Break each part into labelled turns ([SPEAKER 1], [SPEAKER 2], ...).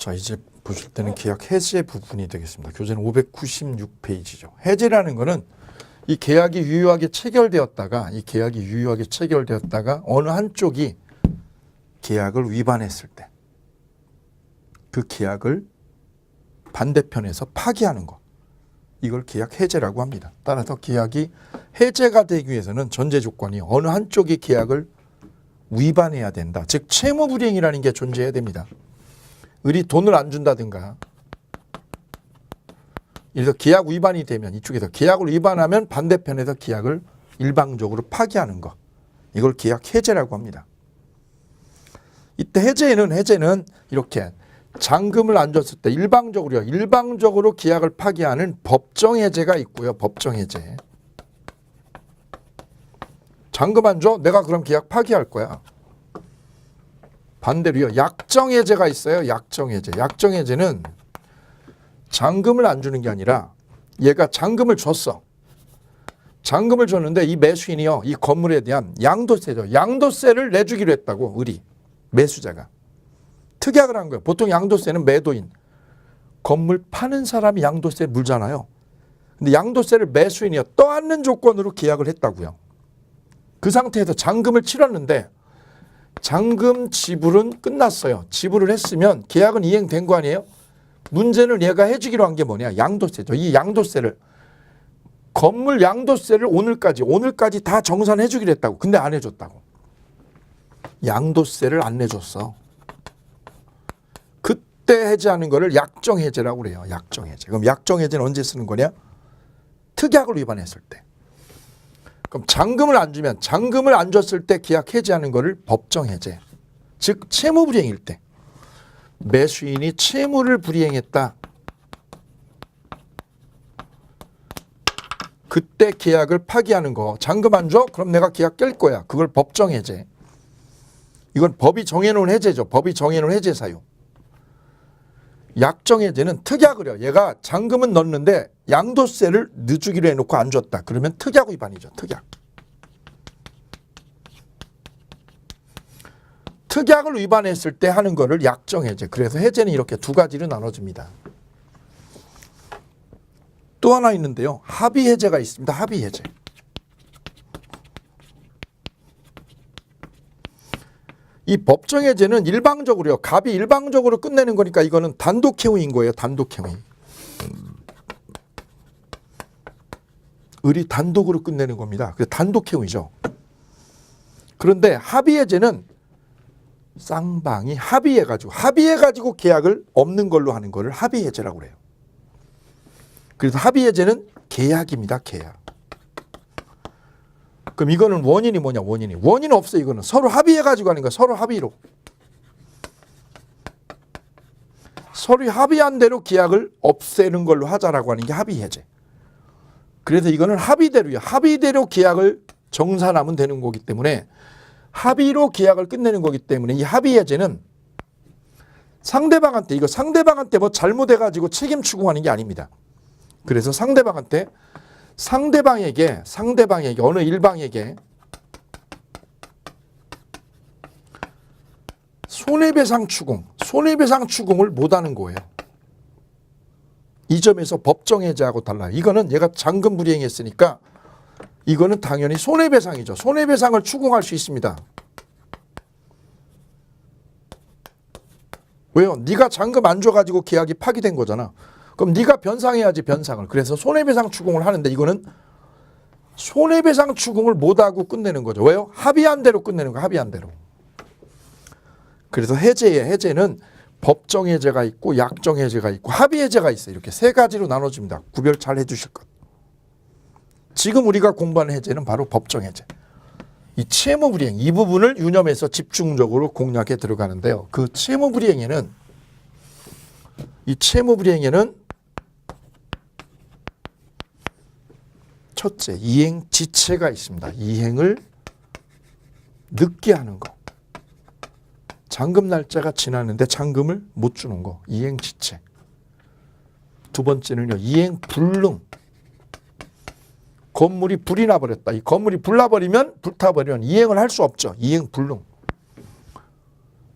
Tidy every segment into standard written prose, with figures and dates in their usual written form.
[SPEAKER 1] 자, 이제 보실 때는 계약 해제 부분이 되겠습니다. 교재는 596페이지죠. 해제라는 거는 이 계약이 유효하게 체결되었다가 어느 한쪽이 계약을 위반했을 때 그 계약을 반대편에서 파기하는 것. 이걸 계약 해제라고 합니다. 따라서 계약이 해제가 되기 위해서는 전제 조건이 어느 한쪽이 계약을 위반해야 된다. 즉 채무불이행이라는 게 존재해야 됩니다. 을이 돈을 안 준다든가 이래서 계약 위반이 되면 이쪽에서 계약을 위반하면 반대편에서 계약을 일방적으로 파기하는 것. 이걸 계약 해제라고 합니다. 이때 해제는 이렇게 잔금을 안 줬을 때 일방적으로 계약을 파기하는 법정 해제가 있고요. 법정 해제. 잔금 안 줘? 내가 그럼 계약 파기할 거야. 반대로요. 약정 해제가 있어요. 약정 해제. 약정 해제는 잔금을 안 주는 게 아니라 얘가 잔금을 줬어. 잔금을 줬는데 이 매수인이요. 이 건물에 대한 양도세죠. 양도세를 내주기로 했다고 을이. 매수자가. 특약을 한 거예요. 보통 양도세는 매도인. 건물 파는 사람이 양도세 물잖아요. 근데 양도세를 매수인이요. 떠안는 조건으로 계약을 했다고요. 그 상태에서 잔금을 치렀는데 잔금 지불은 끝났어요. 지불을 했으면 계약은 이행된 거 아니에요? 문제는 얘가 해주기로 한 게 뭐냐? 양도세죠. 이 양도세를 건물 양도세를 오늘까지 다 정산해 주기로 했다고. 근데 안 해줬다고. 양도세를 안 내줬어. 그때 해제하는 거를 약정 해제라고 그래요. 약정 해제. 그럼 약정 해제는 언제 쓰는 거냐? 특약을 위반했을 때. 그럼 잔금을 안 주면 잔금을 안 줬을 때 계약 해제하는 거를 법정 해제. 즉 채무 불이행일 때. 매수인이 채무를 불이행했다. 그때 계약을 파기하는 거. 잔금 안 줘? 그럼 내가 계약 깰 거야. 그걸 법정 해제. 이건 법이 정해놓은 해제죠. 법이 정해놓은 해제 사유. 약정 해제는 특약을요. 얘가 잔금은 넣었는데 양도세를 늦주기로 해놓고 안 줬다. 그러면 특약 위반이죠. 특약. 특약을 위반했을 때 하는 거를 약정 해제. 그래서 해제는 이렇게 두 가지로 나눠집니다. 또 하나 있는데요. 합의 해제가 있습니다. 합의 해제. 이 법정 해제는 일방적으로요. 갑이 일방적으로 끝내는 거니까 이거는 단독 행위인 거예요. 단독 행위. 을이 단독으로 끝내는 겁니다. 그래서 단독 행위죠. 그런데 합의 해제는 쌍방이 합의해가지고 계약을 없는 걸로 하는 거를 합의 해제라고 그래요. 그래서 합의 해제는 계약입니다. 계약. 그럼 이거는 원인이 뭐냐? 원인 없어. 이거는 서로 합의해가지고 하는 거야. 서로 합의로. 서로 합의한 대로 계약을 없애는 걸로 하자라고 하는 게 합의 해제. 그래서 이거는 합의대로요. 합의대로 계약을 정산하면 되는 거기 때문에 합의로 계약을 끝내는 거기 때문에 이 합의 해제는 상대방한테 뭐 잘못해가지고 책임 추궁하는 게 아닙니다. 그래서 상대방에게 어느 일방에게 손해배상 추궁을 못하는 거예요. 이 점에서 법정 해제하고 달라요. 이거는 얘가 잔금 불이행했으니까 이거는 당연히 손해배상이죠. 손해배상을 추궁할 수 있습니다. 왜요? 네가 잔금 안 줘가지고 계약이 파기된 거잖아. 그럼 네가 변상해야지 변상을. 그래서 손해배상 추궁을 하는데 이거는 손해배상 추궁을 못하고 끝내는 거죠. 왜요? 합의한 대로 끝내는 거야. 합의한 대로. 그래서 해제는 법정 해제가 있고 약정 해제가 있고 합의 해제가 있어요. 이렇게 세 가지로 나눠집니다. 구별 잘 해주실 것. 지금 우리가 공부하는 해제는 바로 법정 해제. 이 채무불이행 이 부분을 유념해서 집중적으로 공략에 들어가는데요. 그 채무불이행에는 첫째, 이행 지체가 있습니다. 이행을 늦게 하는 거. 잔금 날짜가 지났는데 잔금을 못 주는 거. 이행 지체. 두 번째는요. 이행 불능. 건물이 불이 나버렸다. 이 건물이 불타버리면 이행을 할 수 없죠. 이행 불능.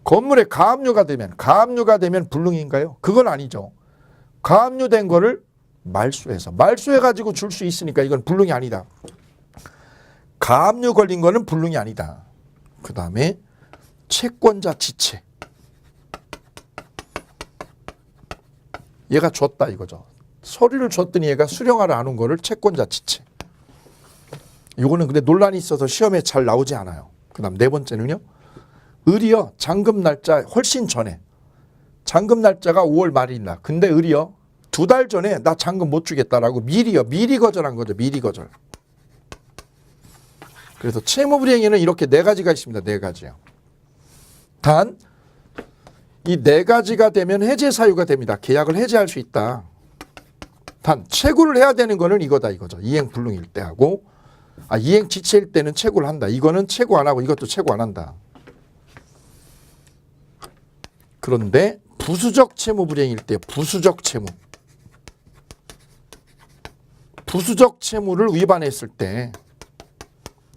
[SPEAKER 1] 건물에 가압류가 되면 불능인가요? 그건 아니죠. 가압류된 거를 말소해가지고 줄 수 있으니까 이건 불능이 아니다. 가압류 걸린 거는 불능이 아니다. 그 다음에 채권자 지체. 얘가 줬다 이거죠. 서류를 줬더니 얘가 수령하러 안 온 거를 채권자 지체. 이거는 근데 논란이 있어서 시험에 잘 나오지 않아요. 그 다음 네 번째는요. 을이요. 잔금 날짜 훨씬 전에. 잔금 날짜가 5월 말이나. 근데 을이요. 2달 전에 나 잔금 못 주겠다라고 미리 거절한 거죠. 미리 거절. 그래서 채무불이행에는 이렇게 네 가지가 있습니다. 네 가지요. 단 이 네 가지가 되면 해제 사유가 됩니다. 계약을 해제할 수 있다. 단 채굴을 해야 되는 거는 이거다 이거죠. 이행 불능일 때 하고 이행 지체일 때는 채굴을 한다. 이거는 채굴 안 하고 이것도 채굴 안 한다. 그런데 부수적 채무 불이행일 때 부수적 채무를 위반했을 때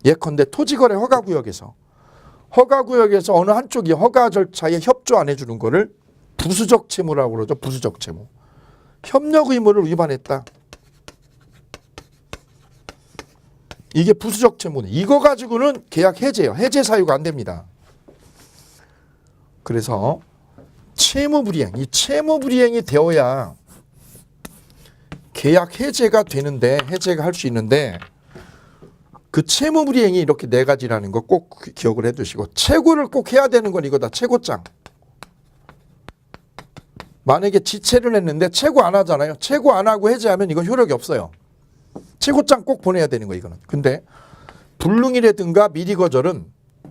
[SPEAKER 1] 예컨대 토지거래 허가구역에서 어느 한쪽이 허가 절차에 협조 안 해주는 거를 부수적 채무라고 그러죠. 부수적 채무. 협력 의무를 위반했다. 이게 부수적 채무네. 이거 가지고는 계약 해제예요. 해제 사유가 안 됩니다. 그래서 채무불이행, 이 채무불이행이 되어야 계약 해제가 되는데 해제가 할 수 있는데 그 채무불이행이 이렇게 네 가지라는 거 꼭 기억을 해두시고 채굴을 꼭 해야 되는 건 이거다. 채고장. 만약에 지체를 했는데 채고 안 하잖아요. 채고 안 하고 해제하면 이건 효력이 없어요. 채고장 꼭 보내야 되는 거 이거는. 근데 불능이라든가 미리 거절은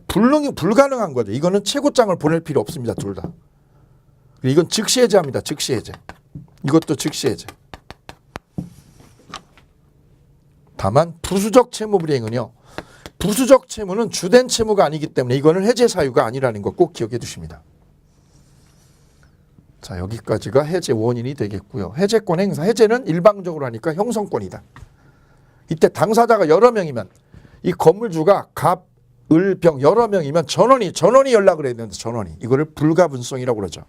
[SPEAKER 1] 불능이 불가능한 거죠. 이거는 채고장을 보낼 필요 없습니다. 둘 다. 이건 즉시 해제합니다. 즉시 해제. 이것도 즉시 해제. 다만 부수적 채무 불이행은요. 부수적 채무는 주된 채무가 아니기 때문에 이거는 해제 사유가 아니라는 거 꼭 기억해 두십니다. 자, 여기까지가 해제 원인이 되겠고요. 해제권 행사. 해제는 일방적으로 하니까 형성권이다. 이때 당사자가 여러 명이면 이 건물주가 갑, 을, 병 여러 명이면 전원이 연락을 해야 되는데 전원이. 이거를 불가분성이라고 그러죠.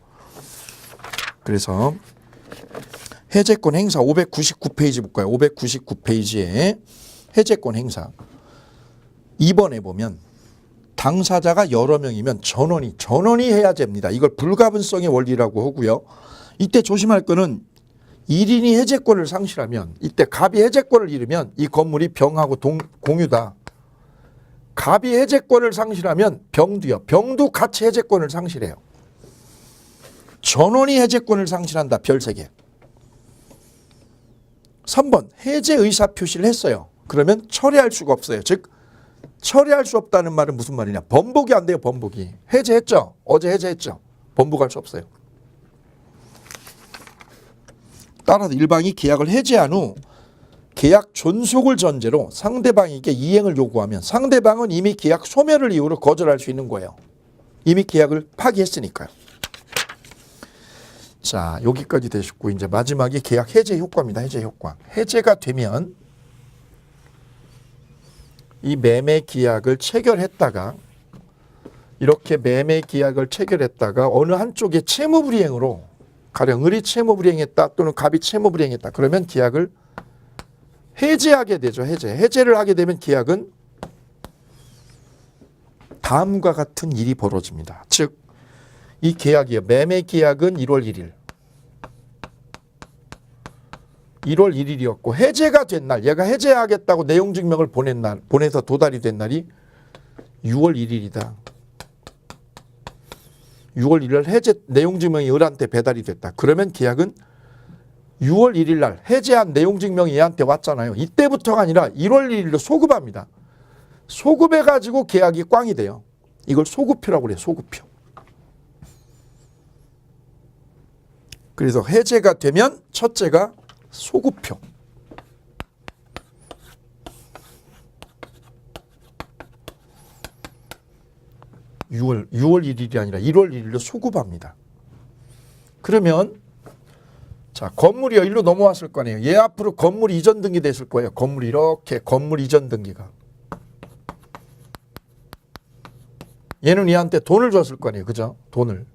[SPEAKER 1] 그래서 해제권 행사 599페이지 볼까요? 599페이지에 해제권 행사 2번에 보면 당사자가 여러 명이면 전원이 해야 됩니다. 이걸 불가분성의 원리라고 하고요. 이때 조심할 거는 1인이 해제권을 상실하면 이때 갑이 해제권을 잃으면 이 건물이 병하고 공유다. 갑이 해제권을 상실하면 병도요. 병도 같이 해제권을 상실해요. 전원이 해제권을 상실한다. 별 3개. 3번 해제 의사 표시를 했어요. 그러면 철회할 수가 없어요. 즉 철회할 수 없다는 말은 무슨 말이냐. 번복이 안 돼요. 번복이. 해제했죠. 어제 해제했죠. 번복할 수 없어요. 따라서 일방이 계약을 해제한 후 계약 존속을 전제로 상대방에게 이행을 요구하면 상대방은 이미 계약 소멸을 이유로 거절할 수 있는 거예요. 이미 계약을 파기했으니까요. 자, 여기까지 되셨고 이제 마지막이 계약 해제 효과입니다. 해제 효과. 해제가 되면 이 매매 계약을 체결했다가 이렇게 매매 계약을 체결했다가 어느 한쪽의 채무불이행으로 가령 을이 채무불이행했다 또는 갑이 채무불이행했다. 그러면 계약을 해제하게 되죠. 해제를 하게 되면 계약은 다음과 같은 일이 벌어집니다. 즉 이 계약이요. 매매 계약은 1월 1일. 1월 1일이었고 해제가 된 날, 얘가 해제하겠다고 내용 증명을 보내서 도달이 된 날이 6월 1일이다. 6월 1일 해제 내용 증명이 을한테 배달이 됐다. 그러면 계약은 6월 1일 날 해제한 내용 증명이 얘한테 왔잖아요. 이때부터가 아니라 1월 1일로 소급합니다. 소급해 가지고 계약이 꽝이 돼요. 이걸 소급표라고 그래요. 소급표. 그래서 해제가 되면 첫째가 소급표. 6월 1일이 아니라 1월 1일로 소급합니다. 그러면 자, 건물이요. 일로 넘어왔을 거 아니에요. 얘 앞으로 건물 이전 등기 됐을 거예요. 건물 이렇게 건물 이전 등기가. 얘는 얘한테 돈을 줬을 거 아니에요. 그죠? 돈을.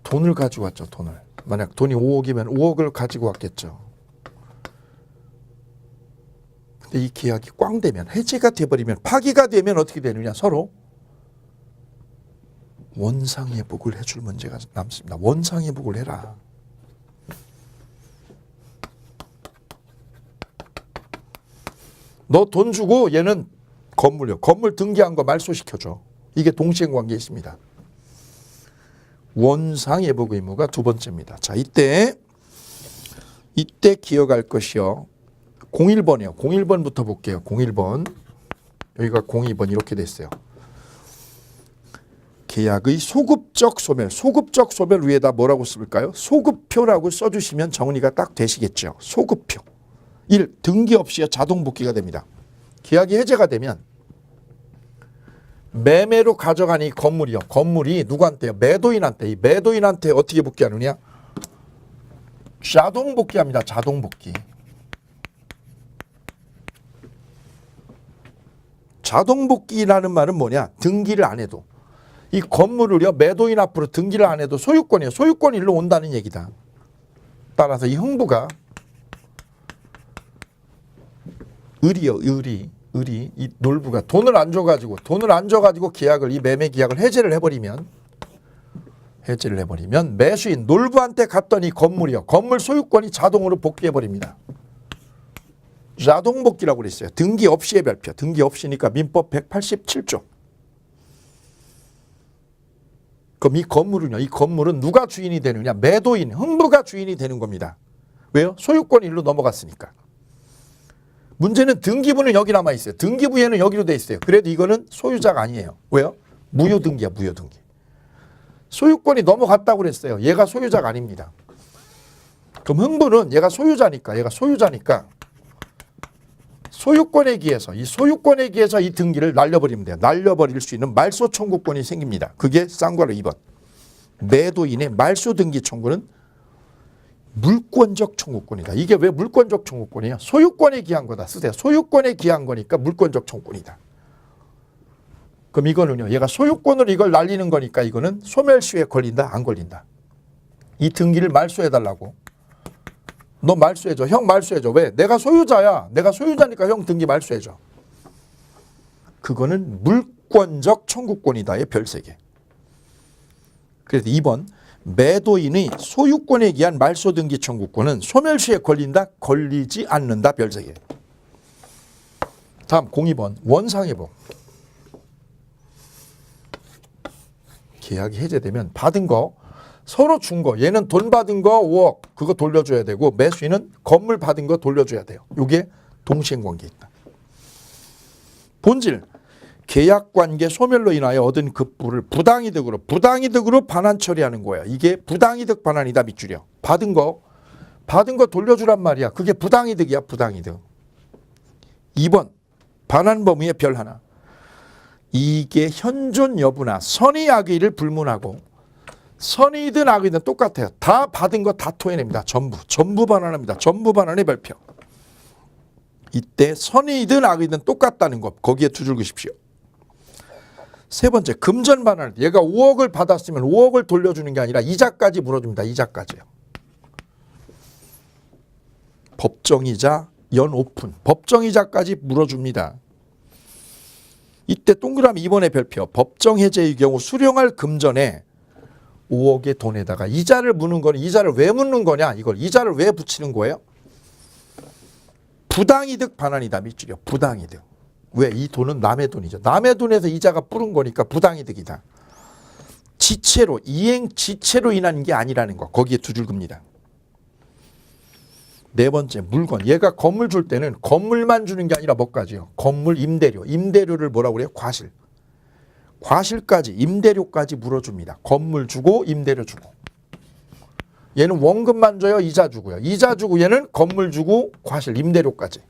[SPEAKER 1] 돈을 가지고 왔죠. 돈을. 만약 돈이 5억이면 5억을 가지고 왔겠죠. 근데 이 계약이 꽝되면, 해지가 돼버리면, 파기가 되면 어떻게 되느냐. 서로 원상회복을 해줄 문제가 남습니다. 원상회복을 해라. 너 돈 주고 얘는 건물이요. 건물 등기한 거 말소시켜줘. 이게 동시행관계에 있습니다. 원상회복 의무가 두 번째입니다. 자, 이때 기억할 것이요. 01번이요. 01번부터 볼게요. 01번. 여기가 02번 이렇게 됐어요. 계약의 소급적 소멸. 소급적 소멸 위에다 뭐라고 쓸까요? 소급표라고 써주시면 정리가 딱 되시겠죠. 소급표. 1. 등기 없이요. 자동 복귀가 됩니다. 계약이 해제가 되면 매매로 가져간 이 건물이요. 건물이 누구한테요? 매도인한테. 이 매도인한테 어떻게 복귀하느냐? 자동 복귀합니다. 자동 복귀. 자동 복귀라는 말은 뭐냐? 등기를 안 해도. 이 건물을요. 매도인 앞으로 등기를 안 해도 소유권이에요. 소유권이 일로 온다는 얘기다. 따라서 이 흥부가 을이요. 을이 이 놀부가 돈을 안 줘가지고 계약을, 이 매매 계약을 해제를 해버리면 매수인 놀부한테 갔던 이 건물이요. 건물 소유권이 자동으로 복귀해버립니다. 자동 복귀라고 그랬어요. 등기 없이의 별표. 등기 없이니까 민법 187조. 그럼 이 건물은 누가 주인이 되느냐? 매도인, 흥부가 주인이 되는 겁니다. 왜요? 소유권이 일로 넘어갔으니까. 문제는 등기부는 여기 남아있어요. 등기부에는 여기로 돼 있어요. 그래도 이거는 소유자가 아니에요. 왜요? 무효등기야, 무효등기. 소유권이 넘어갔다고 그랬어요. 얘가 소유자가 아닙니다. 그럼 흥부는 얘가 소유자니까 소유권에 기해서 이 등기를 날려버리면 돼요. 날려버릴 수 있는 말소 청구권이 생깁니다. 그게 쌍괄호 2번. 매도인의 말소 등기 청구는 물권적 청구권이다. 이게 왜 물권적 청구권이에요? 소유권에 기한 거다. 쓰세요. 소유권에 기한 거니까 물권적 청구권이다. 그럼 이거는요. 얘가 소유권으로 이걸 날리는 거니까 이거는 소멸시효에 걸린다? 안 걸린다? 이 등기를 말소해달라고. 너 말소해줘. 형 말소해줘. 왜? 내가 소유자야. 내가 소유자니까 형 등기 말소해줘. 그거는 물권적 청구권이다의 별 3개. 그래서 2번. 매도인의 소유권에 기한 말소등기 청구권은 소멸시에 걸린다? 걸리지 않는다. 별 3개. 다음 02번. 원상회복. 계약이 해제되면 받은 거, 서로 준 거, 얘는 돈 받은 거 5억 그거 돌려줘야 되고 매수인은 건물 받은 거 돌려줘야 돼요. 이게 동시행관계에 있다. 본질. 계약관계 소멸로 인하여 얻은 급부를 부당이득으로 반환 처리하는 거야. 이게 부당이득 반환이다. 밑줄이요. 받은 거 돌려주란 말이야. 그게 부당이득이야. 부당이득. 2번 반환 범위의 별 하나. 이게 현존 여부나 선의 악의를 불문하고 선의든 악의든 똑같아요. 다 받은 거 다 토해냅니다. 전부 반환합니다. 전부 반환의 별표. 이때 선의든 악의든 똑같다는 것. 거기에 두 줄 그십시오. 세 번째, 금전 반환. 얘가 5억을 받았으면 5억을 돌려주는 게 아니라 이자까지 물어줍니다. 이자까지요. 법정이자 연 오픈. 법정이자까지 물어줍니다. 이때 동그라미 2번의 별표. 법정 해제의 경우 수령할 금전에 5억의 돈에다가 이자를 묻는 거는 이자를 왜 묻는 거냐? 이걸 이자를 왜 붙이는 거예요? 부당이득 반환이다. 밑줄이요. 부당이득. 왜? 이 돈은 남의 돈이죠. 남의 돈에서 이자가 뿌른 거니까 부당이득이다. 지체로, 이행 지체로 인한 게 아니라는 거. 거기에 두 줄 긋니다. 네 번째, 물건. 얘가 건물 줄 때는 건물만 주는 게 아니라 뭐까지요? 건물 임대료. 임대료를 뭐라고 그래요? 과실. 과실까지, 임대료까지 물어줍니다. 건물 주고 임대료 주고. 얘는 원금만 줘요? 이자 주고요? 이자 주고 얘는 건물 주고 과실, 임대료까지.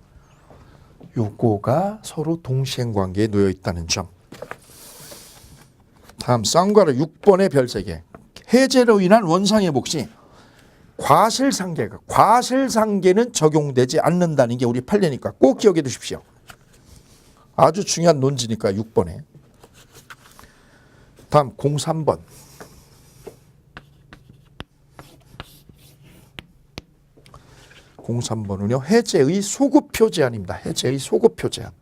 [SPEAKER 1] 요거가 서로 동시행관계에 놓여 있다는 점. 다음 쌍괄호 6번의 별 3개. 해제로 인한 원상회복 시 과실상계는 적용되지 않는다는 게 우리 판례니까 꼭 기억해 두십시오. 아주 중요한 논지니까 6번에. 다음 03번. (03번은요) 해제의 소급표 제한입니다. 해제의 소급표 제한.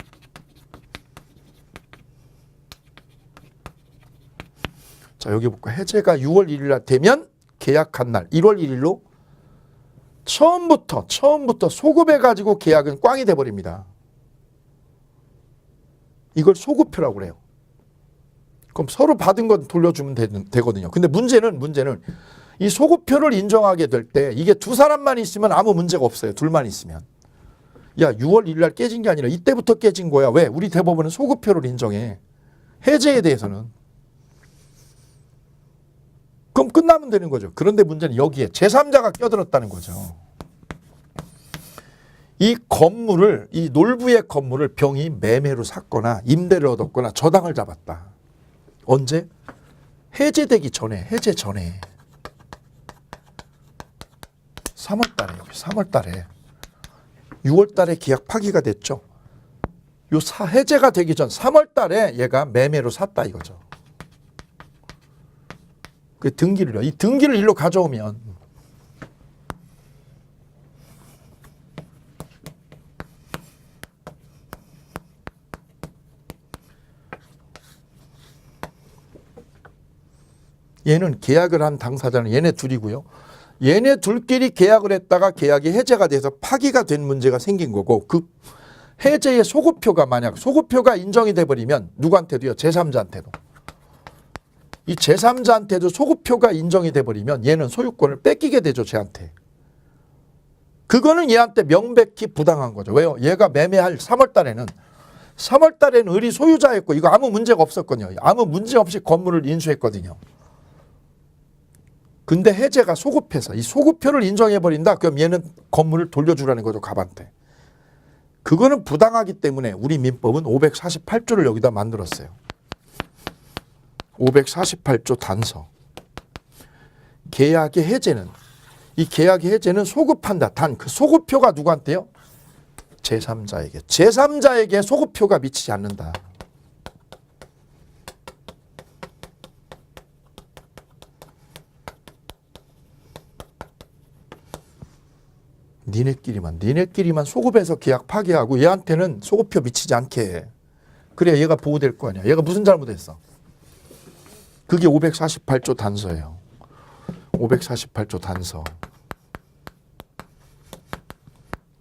[SPEAKER 1] 자, 여기 볼까? 해제가 6월 1일 날 되면 계약한 날 1월 1일로 처음부터 소급해가지고 계약은 꽝이 돼버립니다. 이걸 소급표라고 그래요. 그럼 서로 받은 건 돌려주면 되거든요. 근데 문제는 이 소급표를 인정하게 될 때 이게 두 사람만 있으면 아무 문제가 없어요. 둘만 있으면. 야, 6월 1일 날 깨진 게 아니라 이때부터 깨진 거야. 왜? 우리 대법원은 소급표를 인정해. 해제에 대해서는. 그럼 끝나면 되는 거죠. 그런데 문제는 여기에 제3자가 껴들었다는 거죠. 이 건물을, 이 놀부의 건물을 병이 매매로 샀거나 임대를 얻었거나 저당을 잡았다. 언제? 해제되기 전에, 해제 전에. 3월 달에, 여기 3월 달에. 6월 달에 계약 파기가 됐죠. 요 해제가 되기 전 3월 달에 얘가 매매로 샀다 이거죠. 그 등기를요. 이 등기를 일로 가져오면 얘는 계약을 한 당사자는 얘네 둘이고요. 얘네 둘끼리 계약을 했다가 계약이 해제가 돼서 파기가 된 문제가 생긴 거고 그 해제의 소급표가 만약 소급표가 인정이 돼버리면 누구한테도요? 제3자한테도. 이 제3자한테도 소급표가 인정이 돼버리면 얘는 소유권을 뺏기게 되죠. 쟤한테. 그거는 얘한테 명백히 부당한 거죠. 왜요? 얘가 매매할 3월 달에는 을이 소유자였고 이거 아무 문제가 없었거든요. 아무 문제 없이 건물을 인수했거든요. 근데 해제가 소급해서 이 소급표를 인정해버린다. 그럼 얘는 건물을 돌려주라는 거죠. 갑한테. 그거는 부당하기 때문에 우리 민법은 548조를 여기다 만들었어요. 548조 단서. 계약의 해제는 이 계약의 해제는 소급한다. 단 그 소급표가 누구한테요? 제3자에게. 제3자에게 소급표가 미치지 않는다. 니네끼리만 소급해서 계약 파기하고 얘한테는 소급표 미치지 않게 해. 그래야 얘가 보호될 거 아니야. 얘가 무슨 잘못했어? 그게 548조 단서예요. 548조 단서.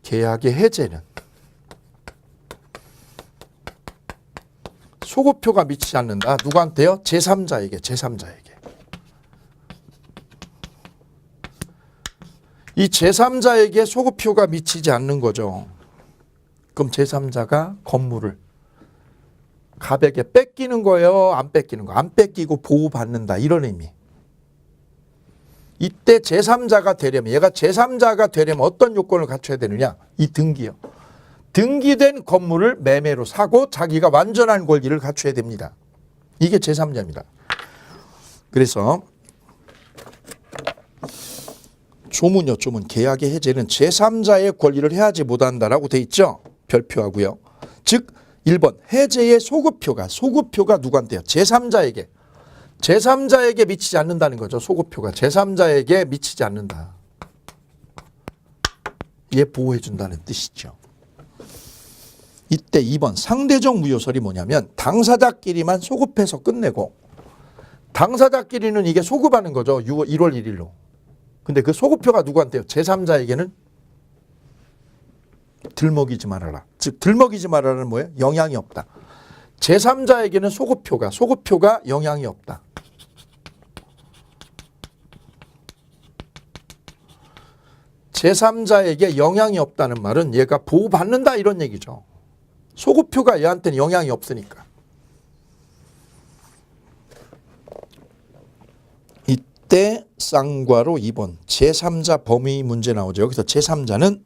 [SPEAKER 1] 계약의 해제는 소급표가 미치지 않는다. 누구한테요? 제3자에게. 이 제3자에게 소급표가 미치지 않는 거죠. 그럼 제3자가 건물을 갑에게 뺏기는 거예요? 안 뺏기는 거? 안 뺏기고 보호받는다. 이런 의미. 이때 제3자가 되려면 얘가 제3자가 되려면 어떤 요건을 갖춰야 되느냐? 이 등기요. 등기된 건물을 매매로 사고 자기가 완전한 권리를 갖춰야 됩니다. 이게 제3자입니다. 그래서 조문요. 조문. 계약의 해제는 제3자의 권리를 해하지 못한다라고 돼 있죠. 별표하고요. 즉 1번 해제의 소급표가 누구한테요? 제3자에게 미치지 않는다는 거죠. 소급표가 제3자에게 미치지 않는다. 얘 보호해 준다는 뜻이죠. 이때 2번 상대적 무효설이 뭐냐면 당사자끼리만 소급해서 끝내고 당사자끼리는 이게 소급하는 거죠. 1월 1일로. 근데 그 소급표가 누구한테요? 제3자에게는 들먹이지 말아라. 즉 들먹이지 말아라는 뭐예요? 영향이 없다. 제3자에게는 소급표가 영향이 없다. 제3자에게 영향이 없다는 말은 얘가 보호받는다 이런 얘기죠. 소급표가 얘한테는 영향이 없으니까. 이때 쌍괄호 2번 제3자 범위 문제 나오죠. 여기서 제3자는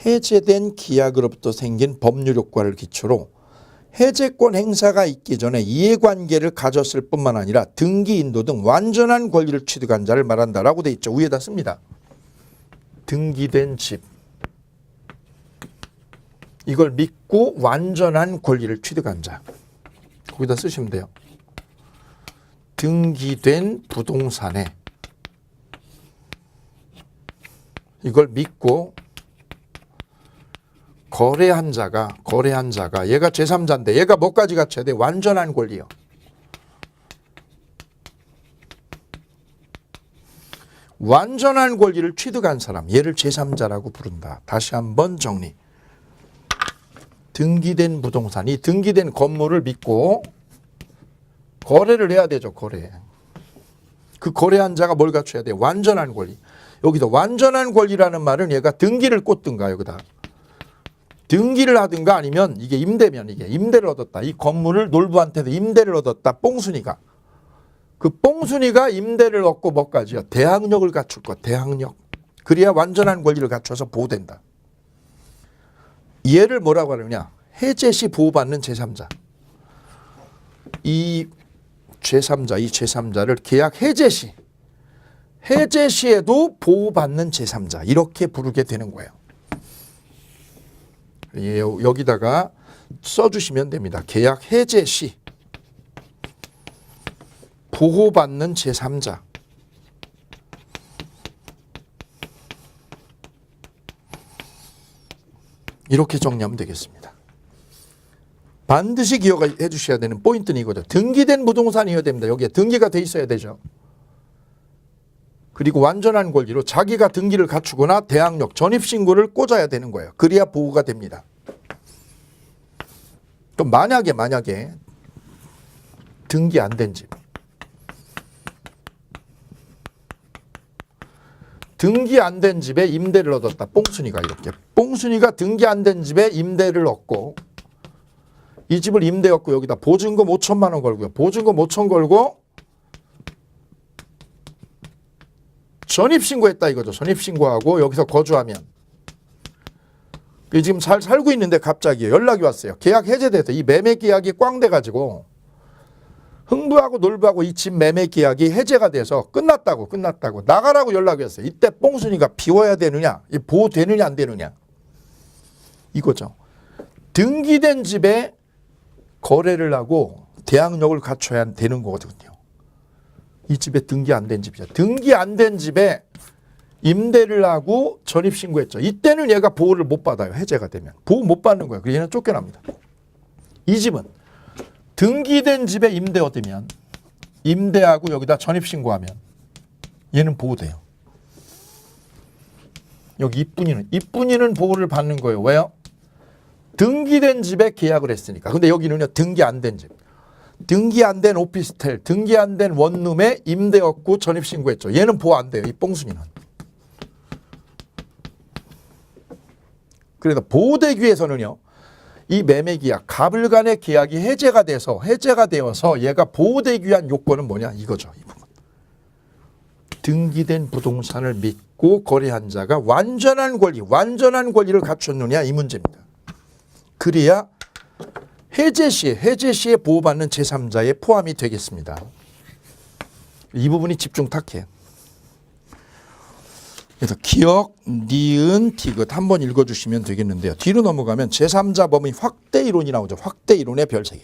[SPEAKER 1] 해제된 계약으로부터 생긴 법률 효과를 기초로 해제권 행사가 있기 전에 이해관계를 가졌을 뿐만 아니라 등기 인도 등 완전한 권리를 취득한 자를 말한다라고 돼 있죠. 위에다 씁니다. 등기된 집. 이걸 믿고 완전한 권리를 취득한 자. 거기다 쓰시면 돼요. 등기된 부동산에 이걸 믿고 거래한 자가 얘가 제3자인데 얘가 뭐까지 갖춰야 돼? 완전한 권리요. 완전한 권리를 취득한 사람, 얘를 제3자라고 부른다. 다시 한번 정리. 등기된 부동산, 이 등기된 건물을 믿고 거래를 해야 되죠. 거래. 그 거래한 자가 뭘 갖춰야 돼? 완전한 권리. 여기서 완전한 권리라는 말은 얘가 등기를 꽂든가 여기다. 등기를 하든가 아니면 이게 임대면 이게 임대를 얻었다. 이 건물을 놀부한테도 임대를 얻었다. 뽕순이가. 그 뽕순이가 임대를 얻고 뭐까지요? 대항력을 갖출 것. 대항력. 그래야 완전한 권리를 갖춰서 보호된다. 얘를 뭐라고 하느냐? 해제 시 보호받는 제3자. 이 제3자를 계약 해제 시에도 보호받는 제3자. 이렇게 부르게 되는 거예요. 여기다가 써주시면 됩니다. 계약 해제 시 보호받는 제3자. 이렇게 정리하면 되겠습니다. 반드시 기억해 주셔야 되는 포인트는 이거죠. 등기된 부동산이어야 됩니다. 여기에 등기가 돼 있어야 되죠. 그리고 완전한 권리로 자기가 등기를 갖추거나 대항력, 전입신고를 꽂아야 되는 거예요. 그래야 보호가 됩니다. 또 만약에 등기 안 된 집. 등기 안 된 집에 임대를 얻었다. 뽕순이가 이렇게. 뽕순이가 등기 안 된 집에 임대를 얻고 이 집을 임대했고 여기다 보증금 5천만 원 걸고요. 보증금 5천 걸고 전입신고했다 이거죠. 전입신고하고 여기서 거주하면 지금 잘 살고 있는데 갑자기 연락이 왔어요. 계약 해제돼서 이 매매 계약이 꽝 돼가지고 흥부하고 놀부하고 이 집 매매 계약이 해제가 돼서 끝났다고 나가라고 연락이 왔어요. 이때 뽕순이가 비워야 되느냐 보호되느냐 안 되느냐 이거죠. 등기된 집에 거래를 하고 대항력을 갖춰야 되는 거거든요. 이 집에 등기 안 된 집이죠. 등기 안 된 집에 임대를 하고 전입신고했죠. 이때는 얘가 보호를 못 받아요. 해제가 되면. 보호 못 받는 거예요. 그래서 얘는 쫓겨납니다. 이 집은 등기된 집에 임대 얻으면 임대하고 여기다 전입신고하면 얘는 보호돼요. 여기 이쁜이는 보호를 받는 거예요. 왜요? 등기된 집에 계약을 했으니까. 근데 여기는요. 등기 안 된 집. 등기 안 된 오피스텔, 등기 안 된 원룸에 임대 얻고 전입신고했죠. 얘는 보호 안 돼요. 이 뽕순이는. 그래서 보호되기 위해서는요. 이 매매계약, 갑을 간의 계약이 해제가 되어서 얘가 보호되기 위한 요건은 뭐냐? 이거죠. 이 부분. 등기된 부동산을 믿고 거래한 자가 완전한 권리를 갖췄느냐? 이 문제입니다. 그래야 해제 시에 보호받는 제3자에 포함이 되겠습니다. 이 부분이 집중 탁해. 그래서 기억, 니은, 디귿 한번 읽어주시면 되겠는데요. 뒤로 넘어가면 제3자 범위 확대 이론이 나오죠. 확대 이론의 별 3개.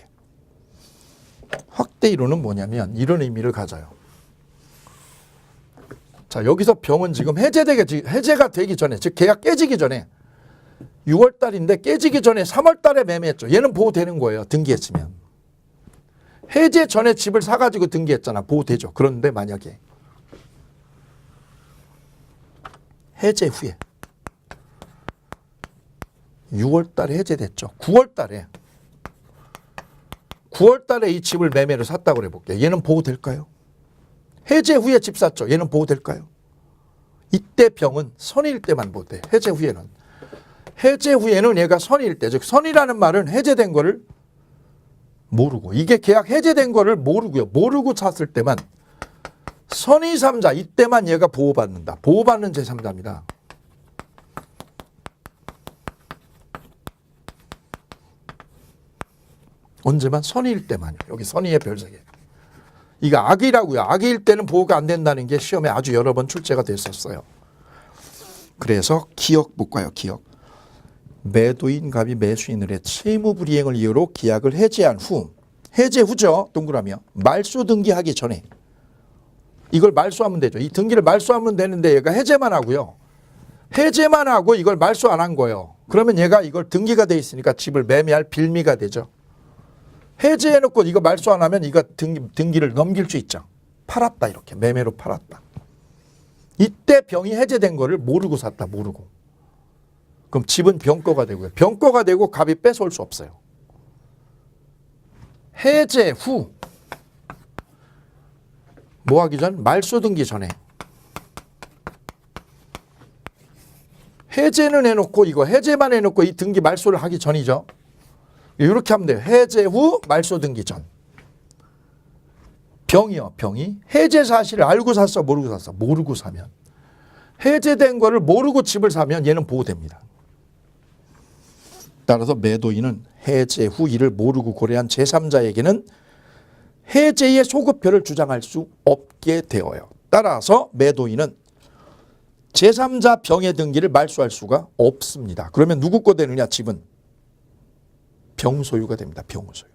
[SPEAKER 1] 확대 이론은 뭐냐면 이런 의미를 가져요. 자, 여기서 병은 지금 해제가 되기 전에, 즉 계약 깨지기 전에 6월 달인데 깨지기 전에 3월 달에 매매했죠. 얘는 보호되는 거예요. 등기했으면. 해제 전에 집을 사가지고 등기했잖아. 보호되죠. 그런데 만약에 해제 후에 6월 달에 해제됐죠. 9월 달에 이 집을 매매를 샀다고 해볼게요. 얘는 보호될까요? 해제 후에 집 샀죠. 얘는 보호될까요? 이때 병은 선일 때만 보호돼. 해제 후에는 얘가 선일 때, 즉 선이라는 말은 해제된 거를 모르고, 이게 계약 해제된 거를 모르고 샀을 때만, 선의 3자 이때만 얘가 보호받는다. 보호받는 제3자입니다. 언제만? 선의일 때만요. 여기 선의의 별세개. 이거 악이라고요. 악일 때는 보호가 안 된다는 게 시험에 아주 여러 번 출제가 됐었어요. 그래서 기억 볼까요? 기억. 매도인 갑이 매수인을의 채무불이행을 이유로 계약을 해제한 후, 해제 후죠. 동그라미요. 말소 등기하기 전에 이걸 말소하면 되죠. 이 등기를 말소하면 되는데 얘가 해제만 하고요. 해제만 하고 이걸 말소 안 한 거예요. 그러면 얘가 이걸 등기가 돼 있으니까 집을 매매할 빌미가 되죠. 해제해놓고 이거 말소 안 하면 이거 등기를 넘길 수 있죠. 팔았다 이렇게 매매로 팔았다. 이때 병이 해제된 거를 모르고 샀다. 모르고. 그럼 집은 병거가 되고요. 병거가 되고 갑이 뺏어올 수 없어요. 해제 후 뭐 하기 전? 말소 등기 전에. 해제는 해놓고 이거 해제만 해놓고 이 등기 말소를 하기 전이죠. 이렇게 하면 돼요. 해제 후 말소 등기 전. 병이요. 병이 해제 사실을 알고 샀어 모르고 샀어. 모르고 사면. 해제된 거를 모르고 집을 사면 얘는 보호됩니다. 따라서 매도인은 해제 후 이를 모르고 고려한 제3자에게는 해제의 소급표를 주장할 수 없게 되어요. 따라서 매도인은 제3자 병의 등기를 말소할 수가 없습니다. 그러면 누구 거 되느냐? 집은 병소유가 됩니다. 병소유.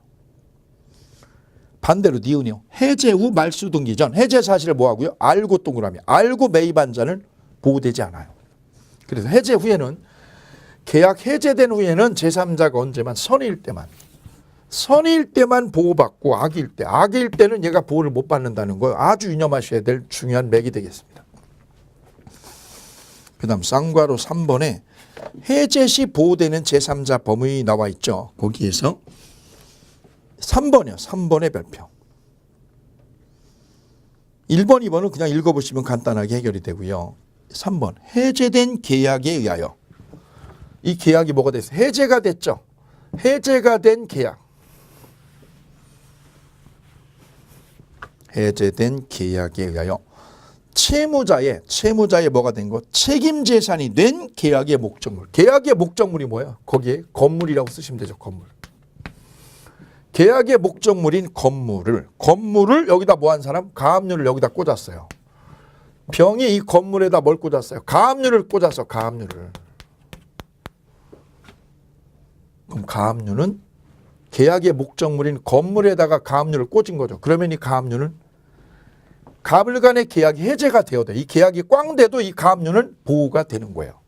[SPEAKER 1] 반대로 니은이요. 해제 후 말소 등기 전 해제 사실을 뭐 하고요? 알고 동그라미. 알고 매입한 자는 보호되지 않아요. 그래서 해제 후에는 계약 해제된 후에는 제3자가 언제만? 선의일 때만. 선의일 때만 보호받고 악일 때. 악일 때는 얘가 보호를 못 받는다는 거 아주 유념하셔야 될 중요한 맥이 되겠습니다. 그 다음 쌍괄호 3번에 해제 시 보호되는 제3자 범위 나와 있죠. 거기에서 3번이요. 3번의 별표. 1번, 2번은 그냥 읽어보시면 간단하게 해결이 되고요. 3번 해제된 계약에 의하여. 이 계약이 뭐가 됐어요? 해제가 됐죠. 해제가 된 계약. 해제된 계약에 의하여 채무자의 뭐가 된 거? 책임 재산이 된 계약의 목적물. 계약의 목적물이 뭐예요? 거기에 건물이라고 쓰시면 되죠. 건물. 계약의 목적물인 건물을 여기다 뭐 한 사람? 가압류를 여기다 꽂았어요. 병이 이 건물에다 뭘 꽂았어요? 가압류를 꽂았어. 가압류를. 그럼 가압류는 계약의 목적물인 건물에다가 가압류를 꽂은 거죠. 그러면 이 가압류는 갑을 간의 계약이 해제가 되어도 이 계약이 꽝 돼도 이 가압류는 보호가 되는 거예요.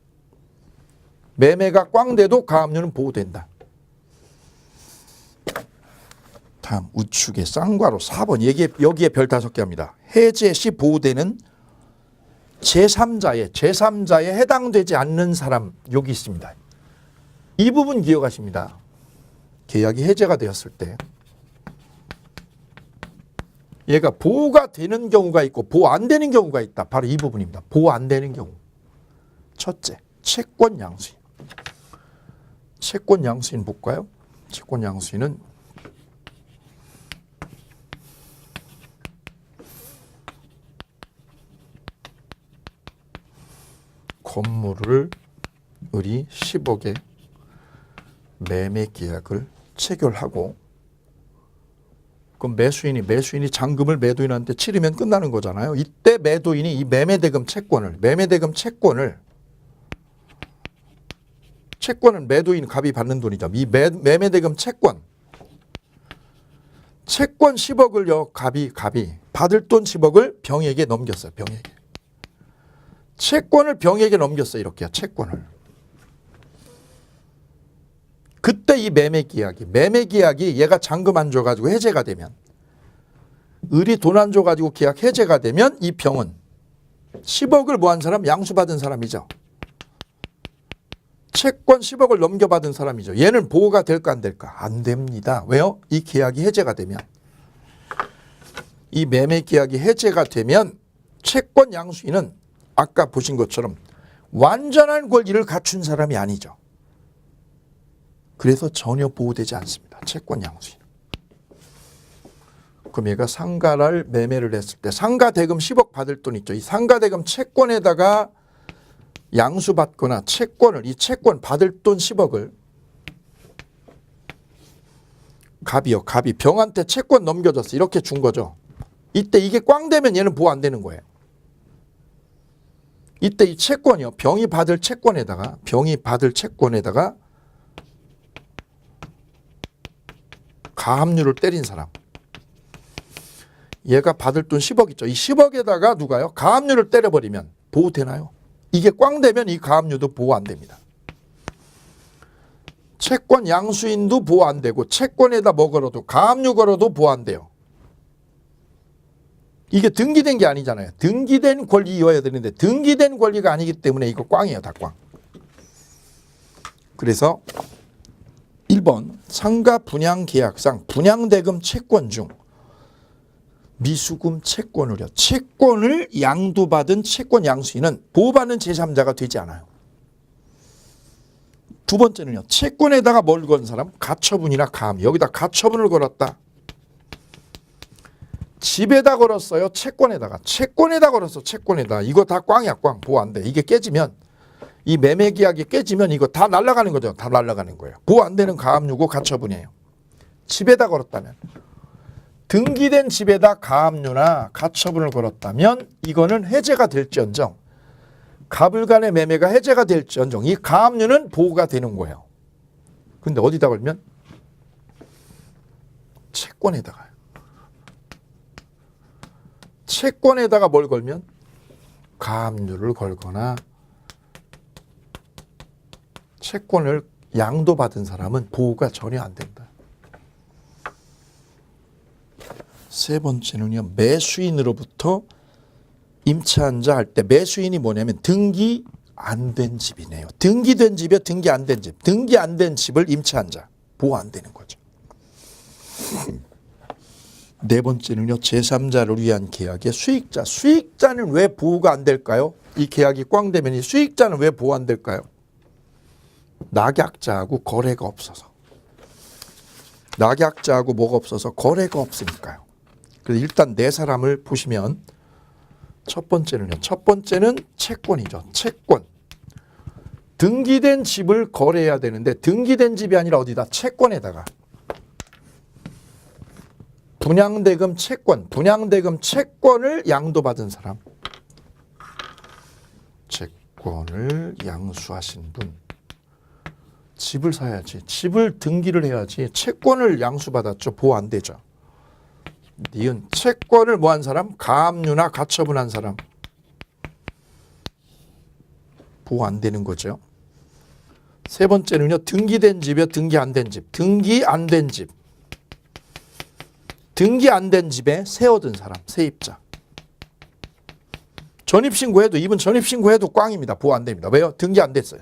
[SPEAKER 1] 매매가 꽝 돼도 가압류는 보호된다. 다음 우측에 쌍괄호 4번 여기에 별 5개 합니다. 해제 시 보호되는 제3자에 해당되지 않는 사람 여기 있습니다. 이 부분 기억하십니다. 계약이 해제가 되었을 때 얘가 보호가 되는 경우가 있고 보호 안 되는 경우가 있다. 바로 이 부분입니다. 보호 안 되는 경우. 첫째, 채권 양수인. 채권 양수인 볼까요? 채권 양수인은 건물을 을이 10억에 매매 계약을 체결하고 그럼 매수인이 잔금을 매도인한테 치르면 끝나는 거잖아요. 이때 매도인이 이 매매대금 채권을 매도인 갑이 받는 돈이죠. 이 매매대금 채권 10억을요. 갑이 받을 돈 10억을 병에게 넘겼어요. 병에게. 채권을 병에게 넘겼어요. 이렇게요. 채권을. 그때 이 매매 계약이 얘가 잔금 안 줘가지고 해제가 되면 을이 돈 안 줘가지고 계약 해제가 되면 이 병은 10억을 뭐 한 사람? 양수받은 사람이죠. 채권 10억을 넘겨받은 사람이죠. 얘는 보호가 될까 안 될까? 안 됩니다. 왜요? 이 계약이 해제가 되면 이 매매 계약이 해제가 되면 채권 양수인은 아까 보신 것처럼 완전한 권리를 갖춘 사람이 아니죠. 그래서 전혀 보호되지 않습니다. 채권 양수인. 그럼 얘가 상가를 매매를 했을 때 상가 대금 10억 받을 돈 있죠. 이 상가 대금 채권에다가 양수받거나 이 채권 받을 돈 10억을 갑이요. 갑이 병한테 채권 넘겨줬어. 이렇게 준 거죠. 이때 이게 꽝 되면 얘는 보호 안 되는 거예요. 이때 이 채권이요. 병이 받을 채권에다가 가압류를 때린 사람. 얘가 받을 돈 10억 있죠. 이 10억에다가 누가요? 가압류를 때려버리면 보호되나요? 이게 꽝 되면 이 가압류도 보호 안 됩니다. 채권 양수인도 보호 안 되고 채권에다 뭐 걸어도 가압류 걸어도 보호 안 돼요. 이게 등기된 게 아니잖아요. 등기된 권리여야 되는데 등기된 권리가 아니기 때문에 이거 꽝이에요. 다 꽝. 그래서 1번 상가 분양 계약상 분양대금 채권 중 미수금 채권을요. 채권을 양도받은 채권 양수인은 보호받는 제3자가 되지 않아요. 두 번째는요. 채권에다가 뭘 건 사람? 가처분이나 가압류. 여기다 가처분을 걸었다. 집에다 걸었어요. 채권에다 걸었어. 채권에다. 이거 다 꽝이야. 꽝. 보호 안 돼. 이게 깨지면 이 매매 계약이 깨지면 이거 다 날아가는 거죠. 다 날아가는 거예요. 보호 안 되는 가압류고 가처분이에요. 집에다 걸었다면. 등기된 집에다 가압류나 가처분을 걸었다면 이거는 해제가 될지언정 갑을 간의 매매가 해제가 될지언정 이 가압류는 보호가 되는 거예요. 근데 어디다 걸면? 채권에다가요. 채권에다가 뭘 걸면? 가압류를 걸거나 채권을 양도받은 사람은 보호가 전혀 안 된다. 세 번째는요. 매수인으로부터 임차한자 할 때 매수인이 뭐냐면 등기 안 된 집이네요. 등기된 집이요. 등기 안 된 집. 등기 안 된 집을 임차한자. 보호 안 되는 거죠. 네 번째는요. 제3자를 위한 계약의 수익자. 수익자는 왜 보호가 안 될까요? 이 계약이 꽝 되면 이 수익자는 왜 보호 안 될까요? 낙약자하고 거래가 없어서. 낙약자하고 뭐가 없어서 거래가 없으니까요. 그래서 일단 네 사람을 보시면 첫 번째는요. 첫 번째는 채권이죠. 채권. 등기된 집을 거래해야 되는데 등기된 집이 아니라 어디다? 채권에다가. 분양대금 채권. 분양대금 채권을 양도받은 사람. 채권을 양수하신 분. 집을 사야지. 집을 등기를 해야지. 채권을 양수받았죠. 보호 안 되죠. 니은 채권을 뭐 한 사람? 가압류나 가처분한 사람. 보호 안 되는 거죠. 세 번째는요. 등기된 집이요. 등기 안 된 집. 등기 안 된 집. 등기 안 된 집에 세 얻은 사람. 세입자. 전입신고해도 이분 전입신고해도 꽝입니다. 보호 안 됩니다. 왜요? 등기 안 됐어요.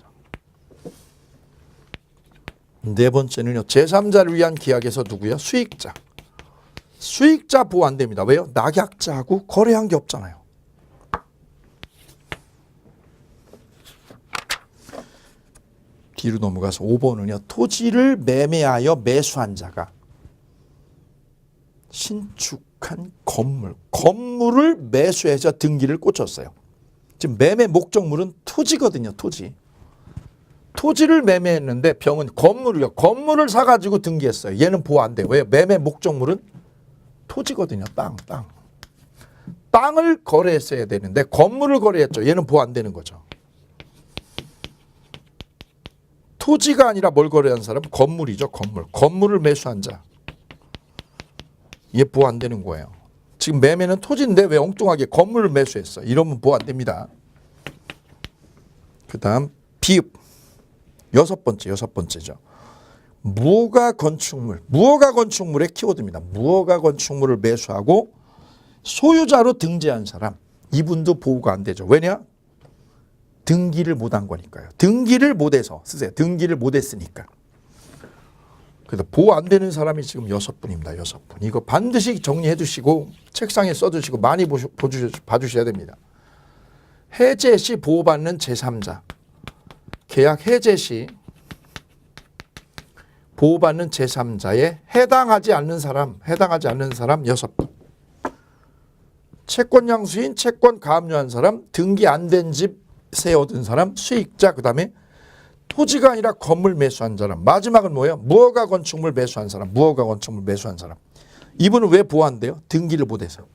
[SPEAKER 1] 네 번째는요. 제3자를 위한 계약에서 누구요? 수익자. 수익자 보호 안 됩니다. 왜요? 낙약자하고 거래한 게 없잖아요. 뒤로 넘어가서 5번은요. 토지를 매매하여 매수한 자가 신축한 건물을 매수해서 등기를 꽂혔어요. 지금 매매 목적물은 토지거든요. 토지. 토지를 매매했는데 병은 건물을 사가지고 등기했어요. 얘는 보호 안 돼요. 왜요? 매매 목적물은 토지거든요. 땅을 거래했어야 되는데 건물을 거래했죠. 얘는 보호 안 되는 거죠. 토지가 아니라 뭘 거래한 사람? 건물이죠. 건물을 매수한 자. 얘 보호 안 되는 거예요. 지금 매매는 토지인데 왜 엉뚱하게 건물을 매수했어? 이러면 보호 안 됩니다. 그 다음 비읍. 여섯 번째죠. 무허가 건축물의 키워드입니다. 무허가 건축물을 매수하고 소유자로 등재한 사람. 이분도 보호가 안 되죠. 왜냐? 등기를 못한 거니까요. 등기를 못해서 쓰세요. 등기를 못했으니까. 그래서 보호 안 되는 사람이 지금 6분입니다. 6분. 이거 반드시 정리해 두시고 책상에 써두시고 많이 봐주셔야 됩니다. 해제 시 보호받는 제3자. 계약 해제 시 보호받는 제3자에 해당하지 않는 사람 6분. 채권 양수인, 채권 가압류한 사람, 등기 안 된 집 세 얻은 사람, 수익자, 그 다음에 토지가 아니라 건물 매수한 사람. 마지막은 뭐예요? 무허가 건축물 매수한 사람. 무허가 건축물 매수한 사람. 이분은 왜 보호한대요? 등기를 못해서.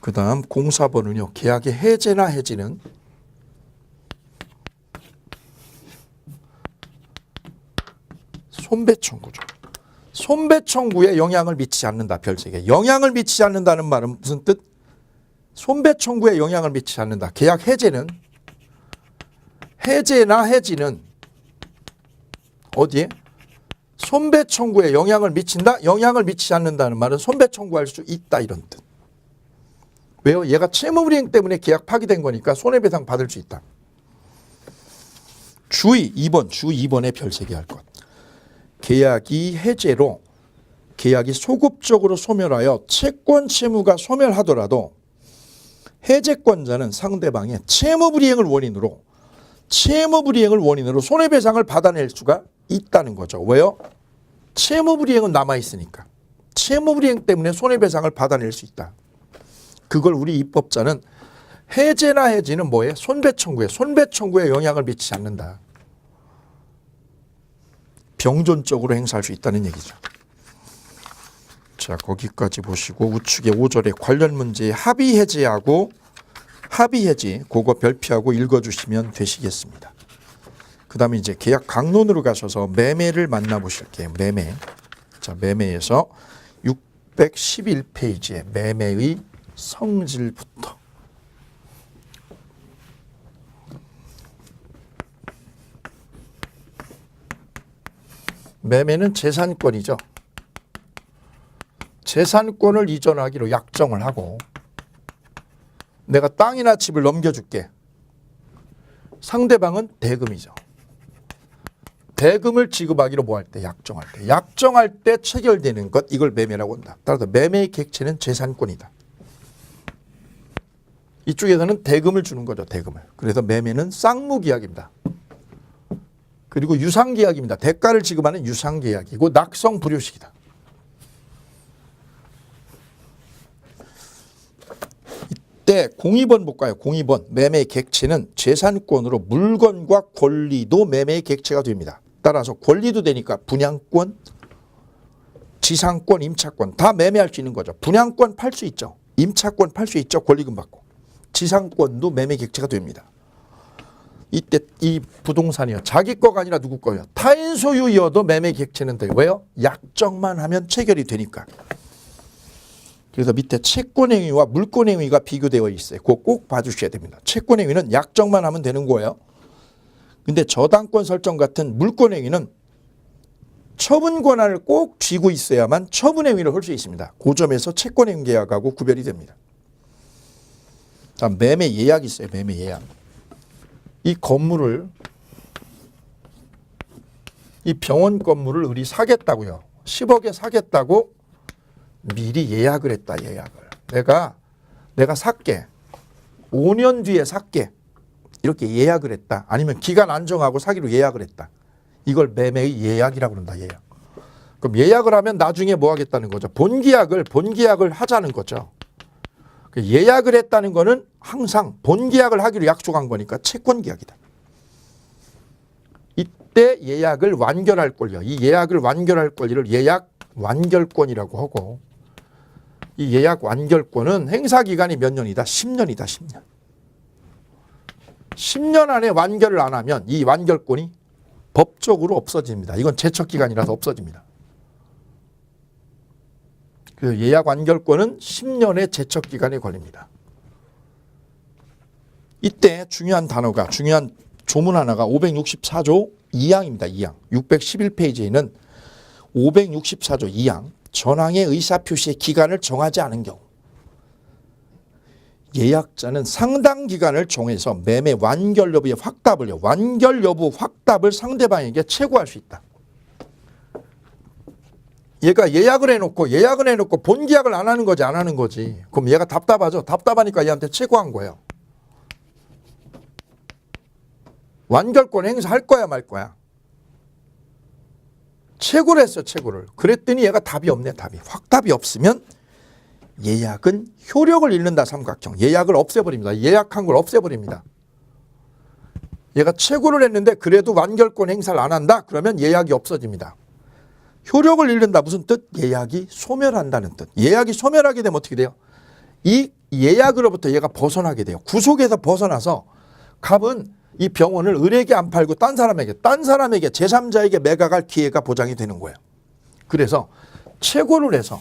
[SPEAKER 1] 그 다음 공사번은요. 계약의 해제나 해지는 손배청구죠. 손배청구에 영향을 미치지 않는다. 별세개. 영향을 미치지 않는다는 말은 무슨 뜻? 손배청구에 영향을 미치지 않는다. 계약 해제는 해제나 해지는 어디에? 손배청구에 영향을 미친다? 영향을 미치지 않는다는 말은 손배청구할 수 있다 이런 뜻. 왜요? 얘가 채무불이행 때문에 계약 파기된 거니까 손해배상 받을 수 있다. 주의 2번, 주 2번에 별세개 할 것. 계약이 해제로 계약이 소급적으로 소멸하여 채권 채무가 소멸하더라도 해제권자는 상대방의 채무불이행을 원인으로 손해배상을 받아낼 수가 있다는 거죠. 왜요? 채무불이행은 남아있으니까. 채무불이행 때문에 손해배상을 받아낼 수 있다. 그걸 우리 입법자는 해제나 해지는 뭐예요? 손배청구에 영향을 미치지 않는다. 병존적으로 행사할 수 있다는 얘기죠. 자, 거기까지 보시고 우측의 5절에 관련 문제에 합의해지하고 합의해지 그거 별표하고 읽어주시면 되시겠습니다. 그 다음에 이제 계약 강론으로 가셔서 매매를 만나보실게요. 매매. 자, 매매에서 611페이지에 매매의 성질부터. 매매는 재산권이죠. 재산권을 이전하기로 약정을 하고 내가 땅이나 집을 넘겨줄게. 상대방은 대금이죠. 대금을 지급하기로 뭐 할 때? 약정할 때. 약정할 때 체결되는 것, 이걸 매매라고 한다. 따라서 매매의 객체는 재산권이다. 이쪽에서는 대금을 주는 거죠. 대금을. 그래서 매매는 쌍무계약입니다. 그리고 유상계약입니다. 대가를 지급하는 유상계약이고 낙성불효식이다. 이때 02번 볼까요? 02번 매매의 객체는 재산권으로 물건과 권리도 매매의 객체가 됩니다. 따라서 권리도 되니까 분양권, 지상권, 임차권 다 매매할 수 있는 거죠. 분양권 팔 수 있죠. 임차권 팔 수 있죠. 권리금 받고. 지상권도 매매 객체가 됩니다. 이때 이 부동산이요. 자기 거가 아니라 누구 거예요? 타인 소유이어도 매매 객체는 돼요. 왜요? 약정만 하면 체결이 되니까. 그래서 밑에 채권행위와 물권행위가 비교되어 있어요. 그거 꼭 봐주셔야 됩니다. 채권행위는 약정만 하면 되는 거예요. 근데 저당권 설정 같은 물권행위는 처분 권한을 꼭 쥐고 있어야만 처분행위를 할 수 있습니다. 그 점에서 채권행위 계약하고 구별이 됩니다. 다음 매매 예약이 있어요. 매매 예약. 이 건물을 이 병원 건물을 우리 사겠다고요. 10억에 사겠다고 미리 예약을 했다. 예약을. 내가 살게. 5년 뒤에 살게. 이렇게 예약을 했다. 아니면 기간 안정하고 사기로 예약을 했다. 이걸 매매의 예약이라고 그런다. 예약. 그럼 예약을 하면 나중에 뭐 하겠다는 거죠? 본계약을 하자는 거죠. 예약을 했다는 거는 항상 본계약을 하기로 약속한 거니까 채권계약이다. 이때 예약을 완결할 권리요. 이 예약을 완결할 권리를 예약 완결권이라고 하고 이 예약 완결권은 행사기간이 몇 년이다? 10년이다. 10년. 10년 안에 완결을 안 하면 이 완결권이 법적으로 없어집니다. 이건 제척기간이라서 없어집니다. 그 예약 완결권은 10년의 제척기간에 걸립니다. 이때 중요한 조문 하나가 564조 2항입니다. 2항. 611페이지에는 564조 2항 전항의 의사표시의 기간을 정하지 않은 경우 예약자는 상당 기간을 정해서 매매 완결 여부의 완결 여부 확답을 상대방에게 채구할 수 있다. 얘가 예약을 해놓고 본계약을 안 하는 거지. 그럼 얘가 답답하죠. 답답하니까 얘한테 채구한 거예요. 완결권 행사할 거야 말 거야. 채구를 했어. 채구를. 그랬더니 얘가 답이 없네. 확답이 없으면 예약은 효력을 잃는다. 삼각형. 예약을 없애버립니다. 예약한 걸 없애버립니다. 얘가 최고를 했는데 그래도 완결권 행사를 안 한다? 그러면 예약이 없어집니다. 효력을 잃는다. 무슨 뜻? 예약이 소멸한다는 뜻. 예약이 소멸하게 되면 어떻게 돼요? 이 예약으로부터 얘가 벗어나게 돼요. 구속에서 벗어나서 갑은 이 병원을 을에게 안 팔고 딴 사람에게 제3자에게 매각할 기회가 보장이 되는 거예요. 그래서 최고를 해서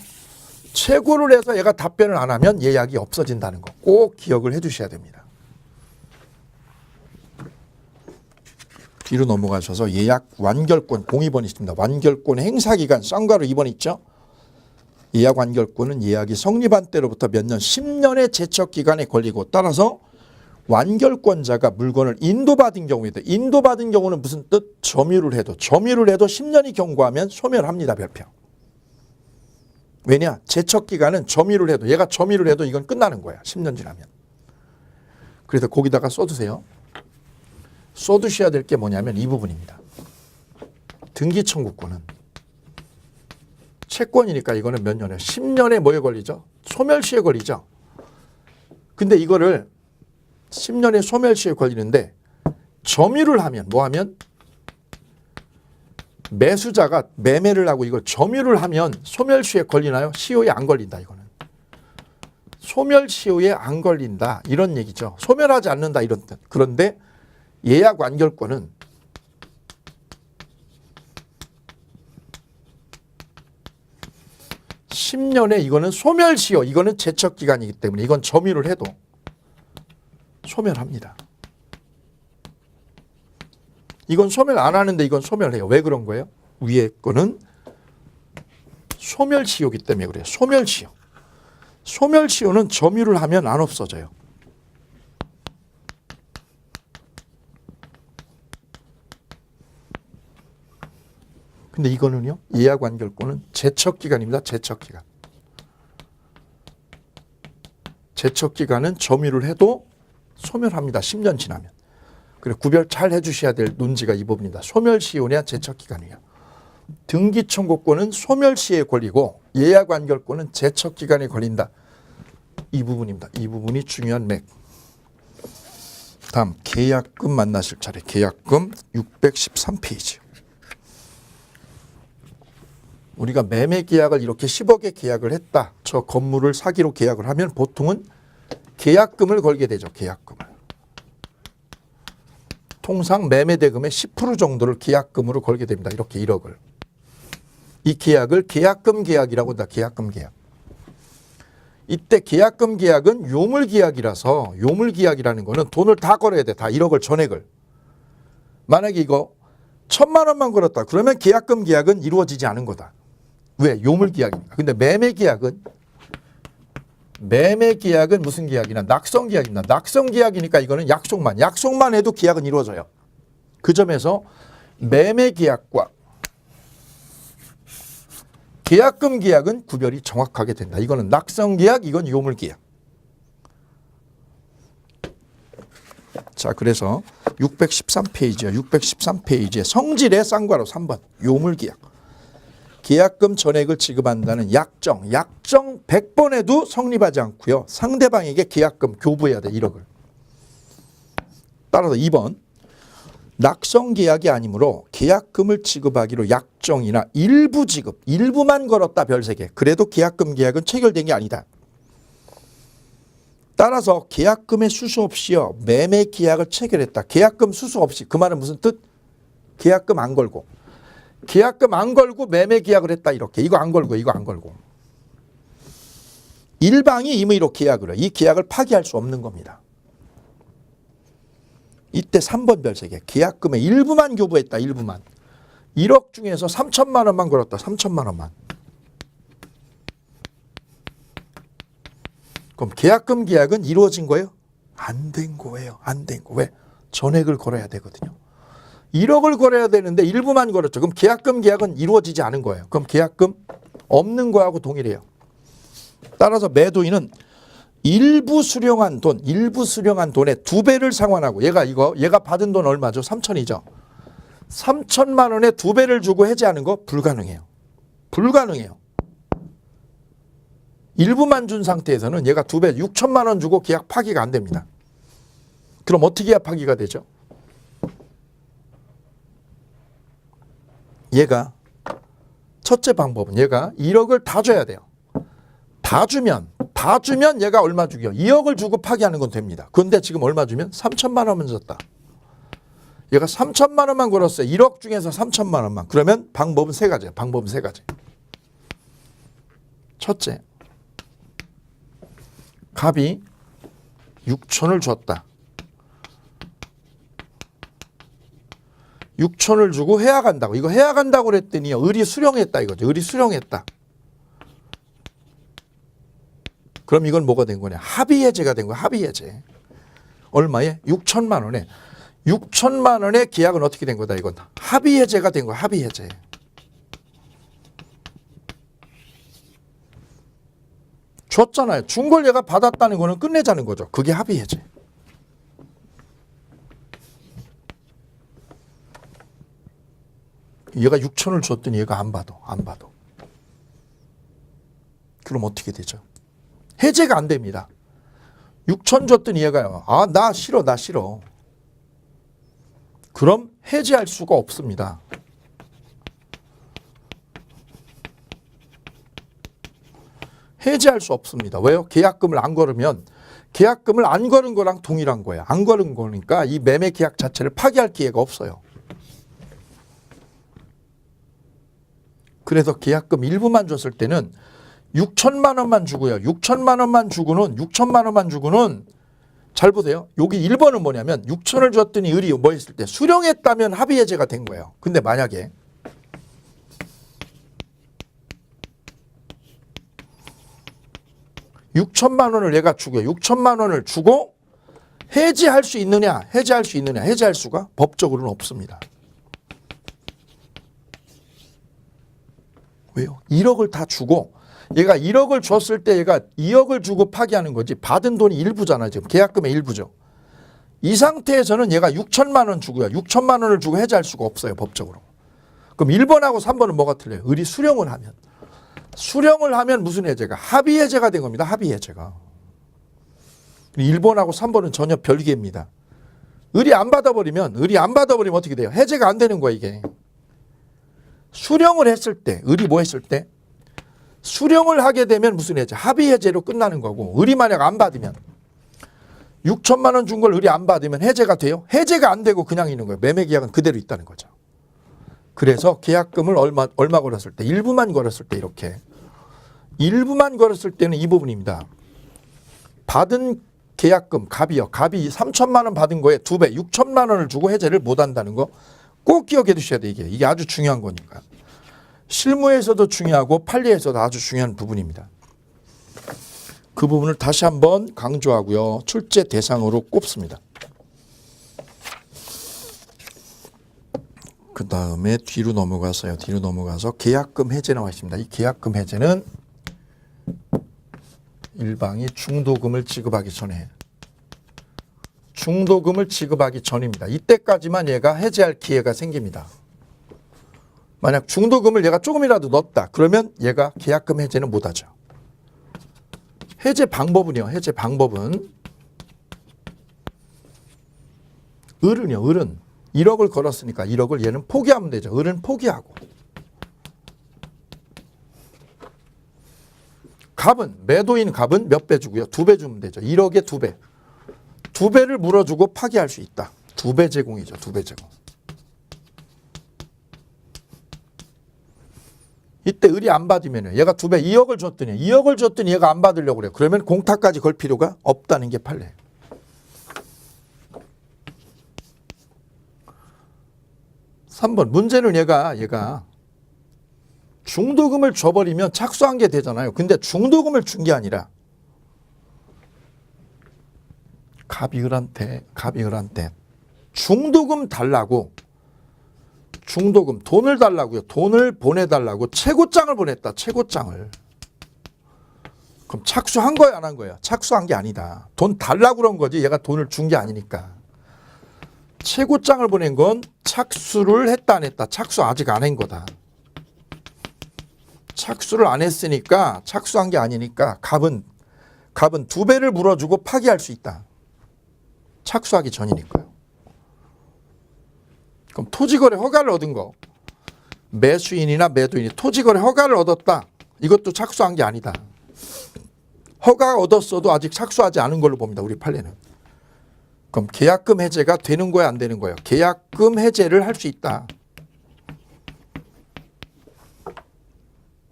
[SPEAKER 1] 얘가 답변을 안 하면 예약이 없어진다는 거 꼭 기억을 해 주셔야 됩니다. 뒤로 넘어가셔서 예약 완결권 02번 있습니다. 완결권 행사기간 쌍괄호 2번 있죠. 예약 완결권은 예약이 성립한 때로부터 몇 년 10년의 제척기간에 걸리고 따라서 완결권자가 물건을 인도받은 경우에도 인도받은 경우는 무슨 뜻? 점유를 해도 10년이 경과하면 소멸합니다. 별표. 왜냐? 제척기간은 점유를 해도 얘가 점유를 해도 이건 끝나는 거야. 10년 지나면. 그래서 거기다가 써두세요. 써두셔야 될 게 뭐냐면 이 부분입니다. 등기청구권은 채권이니까 이거는 몇 년에 10년에 뭐에 걸리죠? 소멸시에 걸리죠. 근데 이거를 10년에 소멸시에 걸리는데 점유를 하면 뭐 하면 매수자가 매매를 하고 이걸 점유를 하면 소멸시에 걸리나요? 시효에 안 걸린다. 이거는 소멸시효에 안 걸린다 이런 얘기죠. 소멸하지 않는다 이런 뜻. 그런데 예약 완결권은 (10년에) 이거는 소멸시효, 이거는 제척기간이기 때문에 이건 점유를 해도 소멸합니다. 이건 소멸 안 하는데 이건 소멸해요. 왜 그런 거예요? 위에 거는 소멸시효이기 때문에 그래요. 소멸시효. 소멸시효는 점유를 하면 안 없어져요. 근데 이거는요. 예약 완결권은 제척기간입니다. 제척기간. 제척기간은 점유를 해도 소멸합니다. 10년 지나면. 그래 구별 잘 해주셔야 될 논지가 이 부분입니다. 소멸시효냐 제척기간이냐. 등기청구권은 소멸시에 걸리고 예약 완결권은 제척기간에 걸린다. 이 부분입니다. 이 부분이 중요한 맥. 다음 계약금 만나실 차례. 계약금 613페이지. 우리가 매매 계약을 이렇게 10억에 계약을 했다. 저 건물을 사기로 계약을 하면 보통은 계약금을 걸게 되죠. 계약금을. 통상 매매 대금의 10% 정도를 계약금으로 걸게 됩니다. 이렇게 1억을. 이 계약을 계약금 계약이라고 한다. 계약금 계약. 이때 계약금 계약은 요물 계약이라서 요물 계약이라는 거는 돈을 다 걸어야 돼. 다 1억을 전액을. 만약에 이거 1,000만 원만 걸었다. 그러면 계약금 계약은 이루어지지 않은 거다. 왜? 요물 계약입니다. 근데 매매 계약은 무슨 계약이나 낙성 계약입니다. 낙성 계약이니까 이거는 약속만 해도 계약은 이루어져요. 그 점에서 매매 계약과 계약금 계약은 구별이 정확하게 된다. 이거는 낙성 계약, 이건 요물 계약. 자, 그래서 613페이지요. 613페이지에 성질의 쌍괄호 3번 요물 계약. 계약금 전액을 지급한다는 약정 100번에도 성립하지 않고요. 상대방에게 계약금 교부해야 돼. 1억을. 따라서 2번 낙성 계약이 아니므로 계약금을 지급하기로 약정이나 일부 지급, 일부만 걸었다. 별 3개. 그래도 계약금 계약은 체결된 게 아니다. 따라서 계약금의 수수 없이요. 매매 계약을 체결했다. 계약금 수수 없이. 그 말은 무슨 뜻? 계약금 안 걸고. 계약금 안 걸고 매매 계약을 했다. 이렇게. 이거 안 걸고 이거 안 걸고. 일방이 임의로 계약을 해요. 이 계약을 파기할 수 없는 겁니다. 이때 3번 별 3개. 계약금의 일부만 교부했다. 일부만. 1억 중에서 3천만 원만 걸었다. 3천만 원만. 그럼 계약금 계약은 이루어진 거예요? 안 된 거예요. 안 된 거. 왜? 전액을 걸어야 되거든요. 1억을 걸어야 되는데 일부만 걸었죠. 그럼 계약금 계약은 이루어지지 않은 거예요. 그럼 계약금 없는 거하고 동일해요. 따라서 매도인은 일부 수령한 돈의 2배를 상환하고 얘가 받은 돈 얼마죠? 3천이죠. 3천만 원에 2배를 주고 해지하는 거 불가능해요. 불가능해요. 일부만 준 상태에서는 얘가 2배 6천만 원 주고 계약 파기가 안 됩니다. 그럼 어떻게 해야 파기가 되죠? 얘가 첫째 방법은 얘가 1억을 다 줘야 돼요. 다 주면 얘가 얼마 주기요? 2억을 주고 파기하는 건 됩니다. 그런데 지금 얼마 주면 3천만 원만 줬다. 얘가 3천만 원만 걸었어요. 1억 중에서 3천만 원만. 그러면 방법은 세 가지예요. 방법은 세 가지. 첫째, 갑이 6천을 줬다. 6천을 주고 해약한다고. 이거 해약한다고 그랬더니요. 을이 수령했다 이거죠. 을이 수령했다. 그럼 이건 뭐가 된 거냐? 합의해제가 된 거야. 합의해제. 얼마에? 6천만 원에. 6천만 원의 계약은 어떻게 된 거다 이건. 합의해제가 된 거야. 합의해제. 줬잖아요. 준 걸 얘가 받았다는 거는 끝내자는 거죠. 그게 합의해제. 얘가 6천을 줬더니 얘가 안 받아. 안 받아. 그럼 어떻게 되죠? 해제가 안 됩니다. 6천 줬더니 얘가요. 아, 나 싫어. 나 싫어. 그럼 해제할 수가 없습니다. 해제할 수 없습니다. 왜요? 계약금을 안 걸으면 계약금을 안 걸은 거랑 동일한 거예요. 안 걸은 거니까 이 매매 계약 자체를 파기할 기회가 없어요. 그래서 계약금 일부만 줬을 때는 6천만 원만 주고요. 6천만 원만 주고는 잘 보세요. 여기 1번은 뭐냐면 6천을 줬더니 을이 뭐 했을 때 수령했다면 합의해제가 된 거예요. 근데 만약에 6천만 원을 얘가 주고요. 6천만 원을 주고 해지할 수 있느냐? 해지할 수가 법적으로는 없습니다. 왜요? 1억을 다 주고 얘가 1억을 줬을 때 얘가 2억을 주고 파기하는 거지 받은 돈이 일부잖아요. 지금 계약금의 일부죠. 이 상태에서는 얘가 6천만 원 주고요. 6천만 원을 주고 해지할 수가 없어요. 법적으로. 그럼 1번하고 3번은 뭐가 틀려요? 을이 수령을 하면 무슨 해제가? 합의해제가 된 겁니다. 합의해제가. 1번하고 3번은 전혀 별개입니다. 을이 안 받아버리면 어떻게 돼요? 해제가 안 되는 거야 이게. 수령을 했을 때 을이 뭐 했을 때 수령을 하게 되면 무슨 해제? 합의해제로 끝나는 거고 을이 만약 안 받으면 6천만 원 준 걸 을이 안 받으면 해제가 돼요? 해제가 안 되고 그냥 있는 거예요. 매매계약은 그대로 있다는 거죠. 그래서 계약금을 얼마 걸었을 때 일부만 걸었을 때 이렇게 일부만 걸었을 때는 이 부분입니다. 받은 계약금 갑이 3천만 원 받은 거에 2배 6천만 원을 주고 해제를 못 한다는 거 꼭 기억해 두셔야 돼. 이게 아주 중요한 거니까. 실무에서도 중요하고 판례에서도 아주 중요한 부분입니다. 그 부분을 다시 한번 강조하고요. 출제 대상으로 꼽습니다. 그 다음에 뒤로 넘어가서 계약금 해제 나와 있습니다. 이 계약금 해제는 일방이 중도금을 지급하기 전입니다. 이때까지만 얘가 해제할 기회가 생깁니다. 만약 중도금을 얘가 조금이라도 넣었다. 그러면 얘가 계약금 해제는 못하죠. 해제 방법은 을은 1억을 걸었으니까 1억을 얘는 포기하면 되죠. 을은 포기하고. 매도인 갑은 몇 배 주고요? 2배 주면 되죠. 1억에 2배. 2배를 물어주고 파기할 수 있다. 2배 제공이죠. 2배 제공. 이때 을이 안 받으면 얘가 2배 2억을 줬더니 얘가 안 받으려고 그래요. 그러면 공탁까지 걸 필요가 없다는 게 판례예요. (3번) 문제는 얘가 중도금을 줘버리면 착수한 게 되잖아요. 근데 중도금을 준 게 아니라 갑이 을한테 중도금 달라고 돈을 달라고요. 돈을 보내달라고 채고장을 보냈다. 채고장을. 그럼 착수한 거야 안 한 거야? 착수한 게 아니다. 돈 달라고 그런 거지 얘가 돈을 준 게 아니니까. 채고장을 보낸 건 착수를 했다 안 했다. 착수 아직 안 한 거다. 착수를 안 했으니까 착수한 게 아니니까 갑은 2배를 물어주고 파기할 수 있다. 착수하기 전이니까요. 그럼 토지거래 허가를 얻은 거. 매수인이나 매도인이 토지거래 허가를 얻었다. 이것도 착수한 게 아니다. 허가 얻었어도 아직 착수하지 않은 걸로 봅니다. 우리 판례는. 그럼 계약금 해제가 되는 거야 안 되는 거예요? 계약금 해제를 할 수 있다.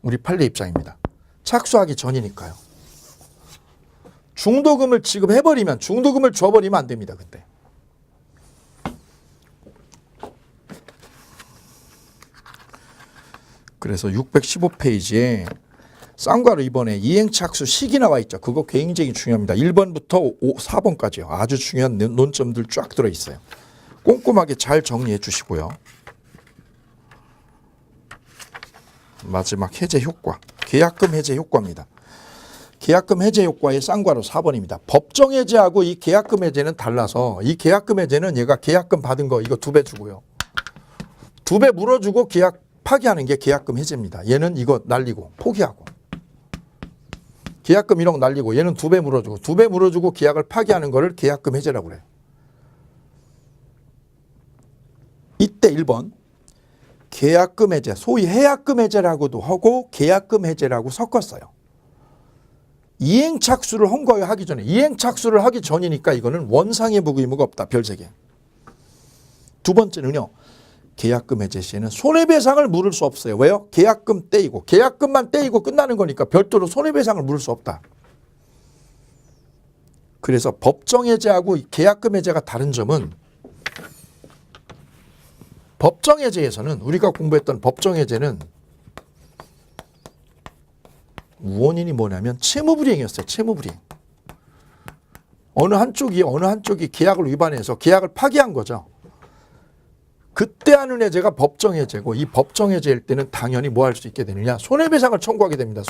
[SPEAKER 1] 우리 판례 입장입니다. 착수하기 전이니까요. 중도금을 지급해버리면 중도금을 줘버리면 안 됩니다. 그때. 그래서 615페이지에 쌍괄호 2번에 이행착수 시기 나와 있죠. 그거 굉장히 중요합니다. 1번부터 4번까지요. 아주 중요한 논점들 쫙 들어있어요. 꼼꼼하게 잘 정리해 주시고요. 마지막 해제 효과. 계약금 해제 효과입니다. 계약금 해제 효과의 쌍괄호 4번입니다. 법정 해제하고 이 계약금 해제는 달라서 이 계약금 해제는 얘가 계약금 받은 거 이거 2배 주고요. 2배 물어주고 계약 파기하는 게 계약금 해제입니다. 얘는 이거 날리고 포기하고. 계약금 1억 날리고 얘는 2배 물어주고 2배 물어주고 계약을 파기하는 거를 계약금 해제라고 그래요. 이때 1번 계약금 해제, 소위 해약금 해제라고도 하고 계약금 해제라고 섞었어요. 이행착수를 헌거하기 전에 이행착수를 하기 전이니까 이거는 원상회복 의무가 없다. 별 3개. 두 번째는요. 계약금 해제 시에는 손해배상을 물을 수 없어요. 왜요? 계약금 떼이고 계약금만 떼이고 끝나는 거니까 별도로 손해배상을 물을 수 없다. 그래서 법정 해제하고 계약금 해제가 다른 점은 법정 해제에서는 우리가 공부했던 법정 해제는 원인이 뭐냐면 채무불이행이었어요. 채무불이행. 어느 한쪽이 계약을 위반해서 계약을 파기한 거죠. 그때 하는 해제가 법정 해제고 이 법정 해제일 때는 당연히 뭐 할 수 있게 되느냐. 손해배상을 청구하게 됩니다.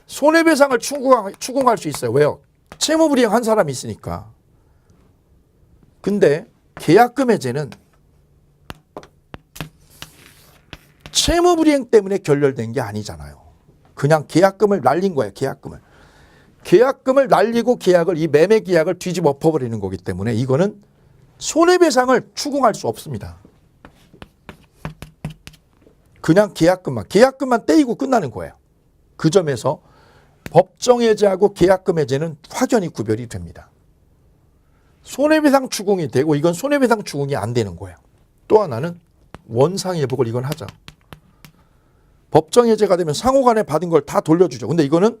[SPEAKER 1] 손해배상을 추궁할 수 있어요. 왜요? 채무불이행 한 사람이 있으니까. 근데 계약금 해제는 채무불이행 때문에 결렬된 게 아니잖아요. 그냥 계약금을 날린 거예요. 계약금을 날리고 계약을 이 매매 계약을 뒤집어 엎어버리는 거기 때문에 이거는 손해배상을 추궁할 수 없습니다. 그냥 계약금만 떼이고 끝나는 거예요. 그 점에서 법정 해제하고 계약금 해제는 확연히 구별이 됩니다. 손해배상 추궁이 되고 이건 손해배상 추궁이 안 되는 거예요. 또 하나는 원상회복을 이건 하죠. 법정 해제가 되면 상호간에 받은 걸 다 돌려주죠. 근데 이거는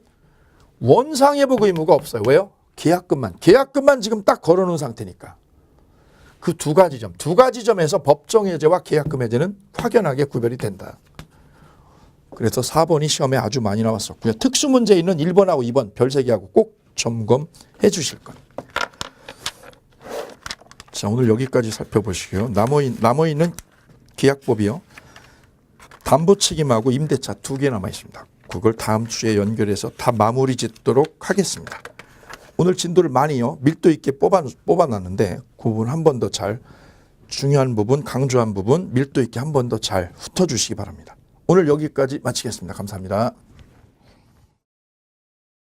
[SPEAKER 1] 원상회복 의무가 없어요. 왜요? 계약금만 지금 딱 걸어놓은 상태니까. 그 두 가지 점에서 법정 해제와 계약금 해제는 확연하게 구별이 된다. 그래서 4번이 시험에 아주 많이 나왔었고요. 특수 문제 있는 1번하고 2번 별 3개하고 꼭 점검해 주실 것. 자, 오늘 여기까지 살펴보시고요. 남아있는 계약법이요. 담보 책임하고 임대차 2개 남아 있습니다. 그걸 다음 주에 연결해서 다 마무리 짓도록 하겠습니다. 오늘 진도를 많이요 밀도 있게 뽑아놨는데 그 부분 한 번 더 잘 중요한 부분 강조한 부분 밀도 있게 한 번 더 잘 훑어주시기 바랍니다. 오늘 여기까지 마치겠습니다. 감사합니다.